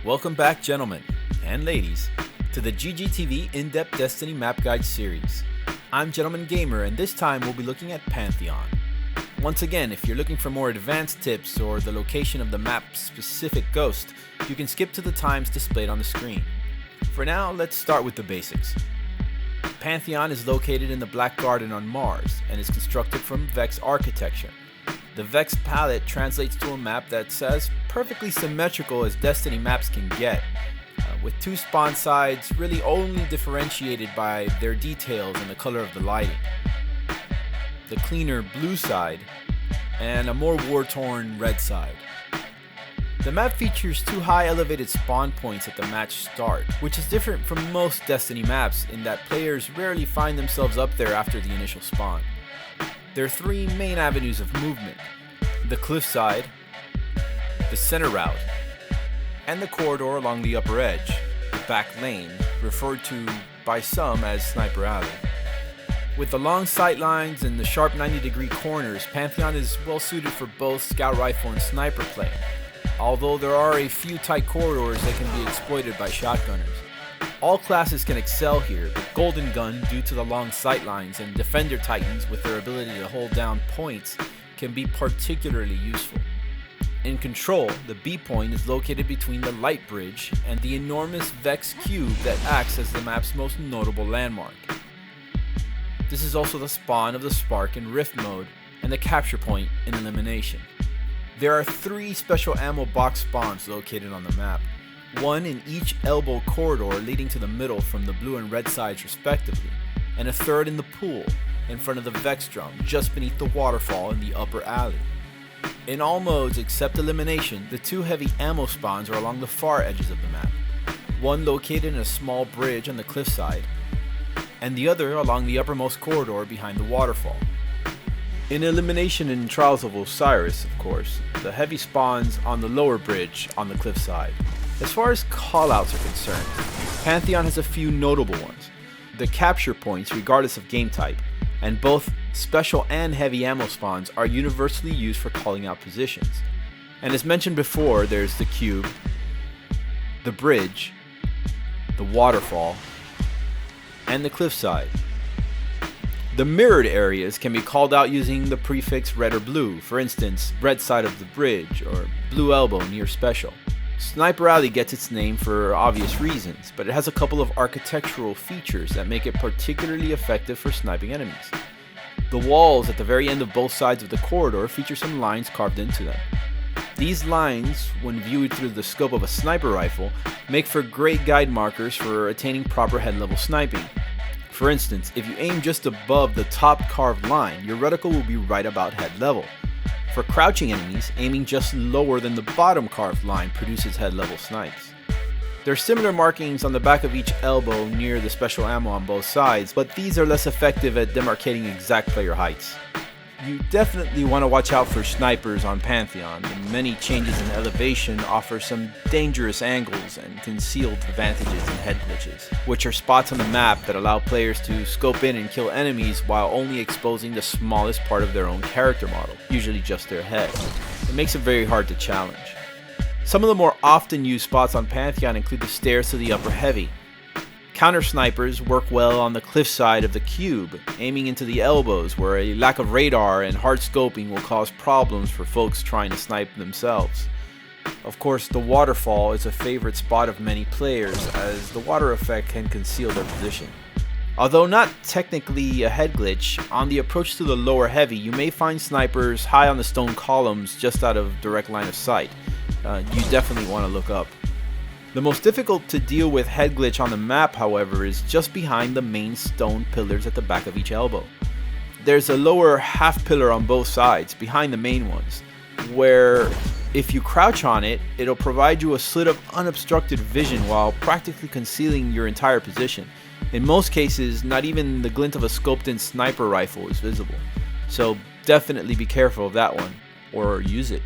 Welcome back, gentlemen and ladies, to the GGTV In-Depth Destiny Map Guide series. I'm Gentleman Gamer, and this time we'll be looking at Pantheon. Once again, if you're looking for more advanced tips or the location of the map's specific ghost, you can skip to the times displayed on the screen. For now, let's start with the basics. Pantheon is located in the Black Garden on Mars and is constructed from Vex architecture. The Vex palette translates to a map that's as perfectly symmetrical as Destiny maps can get, with two spawn sides really only differentiated by their details and the color of the lighting. The cleaner blue side and a more war-torn red side. The map features two high elevated spawn points at the match start, which is different from most Destiny maps in that players rarely find themselves up there after the initial spawn. There are three main avenues of movement: the cliffside, the center route, and the corridor along the upper edge, the back lane, referred to by some as Sniper Alley. With the long sight lines and the sharp 90-degree corners, Pantheon is well suited for both scout rifle and sniper play, although there are a few tight corridors that can be exploited by shotgunners. All classes can excel here, but Golden Gun, due to the long sight lines, and Defender Titans with their ability to hold down points, can be particularly useful. In Control, the B point is located between the light bridge and the enormous Vex cube that acts as the map's most notable landmark. This is also the spawn of the Spark in Rift mode and the capture point in Elimination. There are three special ammo box spawns located on the map, one in each elbow corridor leading to the middle from the blue and red sides respectively, and a third in the pool in front of the Vex drum just beneath the waterfall in the upper alley. In all modes except Elimination, the two heavy ammo spawns are along the far edges of the map, one located in a small bridge on the cliffside, and the other along the uppermost corridor behind the waterfall. In Elimination and Trials of Osiris, of course, the heavy spawns on the lower bridge on the cliffside. As far as callouts are concerned, Pantheon has a few notable ones. The capture points, regardless of game type, and both special and heavy ammo spawns are universally used for calling out positions. And as mentioned before, there's the cube, the bridge, the waterfall, and the cliffside. The mirrored areas can be called out using the prefix red or blue, for instance, red side of the bridge or blue elbow near special. Sniper Alley gets its name for obvious reasons, but it has a couple of architectural features that make it particularly effective for sniping enemies. The walls at the very end of both sides of the corridor feature some lines carved into them. These lines, when viewed through the scope of a sniper rifle, make for great guide markers for attaining proper head level sniping. For instance, if you aim just above the top carved line, your reticle will be right about head level. For crouching enemies, aiming just lower than the bottom carved line produces head level snipes. There are similar markings on the back of each elbow near the special ammo on both sides, but these are less effective at demarcating exact player heights. You definitely want to watch out for snipers on Pantheon, and many changes in elevation offer some dangerous angles and concealed advantages in Headglitches, which are spots on the map that allow players to scope in and kill enemies while only exposing the smallest part of their own character model, usually just their head. It makes it very hard to challenge. Some of the more often used spots on Pantheon include the stairs to the upper heavy. Counter snipers work well on the cliffside of the cube, aiming into the elbows where a lack of radar and hard scoping will cause problems for folks trying to snipe themselves. Of course, the waterfall is a favorite spot of many players as the water effect can conceal their position. Although not technically a head glitch, on the approach to the lower heavy you may find snipers high on the stone columns just out of direct line of sight. You definitely want to look up. The most difficult to deal with head glitch on the map, however, is just behind the main stone pillars at the back of each elbow. There's a lower half pillar on both sides, behind the main ones, where if you crouch on it, it'll provide you a slit of unobstructed vision while practically concealing your entire position. In most cases, not even the glint of a scoped-in sniper rifle is visible. So definitely be careful of that one, or use it.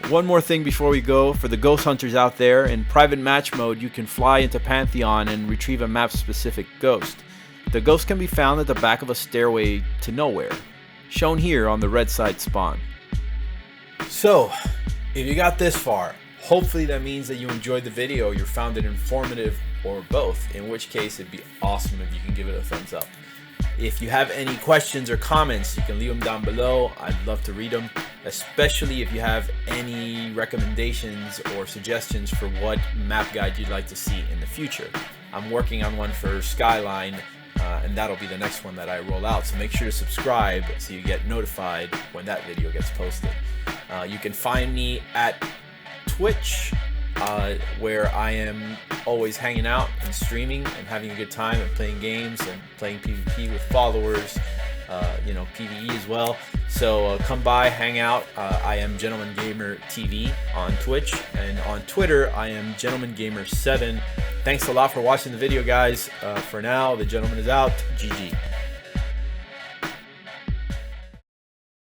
One more thing before we go, for the ghost hunters out there, in private match mode you can fly into Pantheon and retrieve a map specific ghost. The ghost can be found at the back of a stairway to nowhere, shown here on the red side spawn. So, if you got this far, Hopefully that means that you enjoyed the video, you found it informative, or both, in which case it'd be awesome if you can give it a thumbs up. If you have any questions or comments, you can leave them down below. I'd love to read them, especially if you have any recommendations or suggestions for what map guide you'd like to see in the future. I'm working on one for Skyline, and that'll be the next one that I roll out, so make sure to subscribe so you get notified when that video gets posted. You can find me at Twitch, where I am always hanging out and streaming and having a good time and playing games and playing PvP with followers, you know, PvE as well. So come by, hang out. I am GentlemanGamerTV on Twitch, and on Twitter I am GentlemanGamer7. Thanks a lot for watching the video, guys. For now, the gentleman is out. GG.